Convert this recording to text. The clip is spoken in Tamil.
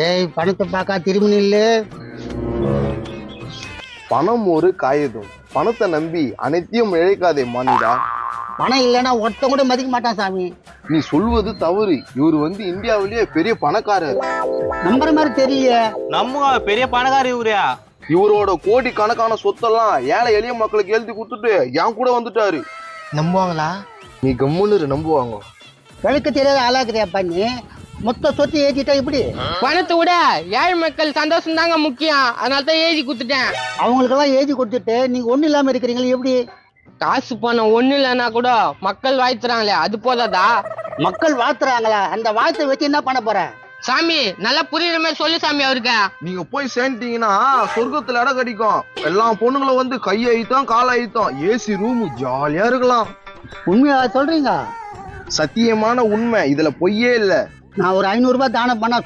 ஏய் பணத்தை பார்க்க திரும்பி நில்லு. பணம் ஒரு காகிதம், பணத்தை நம்பி அனைத்தையும் இழைக்காதே மானிடா. பணம் இல்லைன்னா ஒருத்த கூட மதிக்க மாட்டான் சாமி. நீ சொல்வது தவறு. இவர் இந்தியாவிலேயே பெரிய பணக்காரர். நம்புற மாதிரி தெரியல. நம்ம பெரிய பணக்கார இவரா? இவரோட கோடி கணக்கான சொத்தெல்லாம் ஏழை எளிய மக்களுக்கு எழுதி கொடுத்துட்டு என் கூட வந்துட்டாரு. நம்புவாங்களா? நீ கம்முன்னு நம்புவாங்க. விளக்கு தெரியாத ஆளாக்குறியா பண்ணி மொத்த சொத்து ஏற்றிட்டா இப்படி? பணத்தை விட ஏழை மக்கள் சந்தோஷம் தாங்க முக்கியம். அதனால தான் ஏஜி கொடுத்துட்டேன். அவங்களுக்கெல்லாம் ஏஜி கொடுத்துட்டு நீங்க ஒண்ணு இல்லாம இருக்கிறீங்களா எப்படி? காசு பணம் ஒண்ணு இல்லைன்னா கூட மக்கள் வாழ்த்துறாங்களே, அது போதாதா? மக்கள் வாழ்த்துறாங்களா? அந்த வாழ்த்தை வச்சு என்ன பண்ண போற? சாமி நல்லா புரியுற மாதிரி சொல்லு சாமி அவருக்கு. நீங்க போய் சேர்ந்தீங்கன்னா சொர்க்கத்துல இடம் கிடைக்கும். எல்லா பொண்ணுங்களும் கை அழுத்தம் கால் அழுத்தம், ஏசி ரூம், ஜாலியா இருக்கலாம். உண்மையா சொல்றீங்க? சத்தியமான உண்மை, இதுல பொய்யே இல்ல. நான் ஒரு 500 ரூபாய் தானம் பண்ணா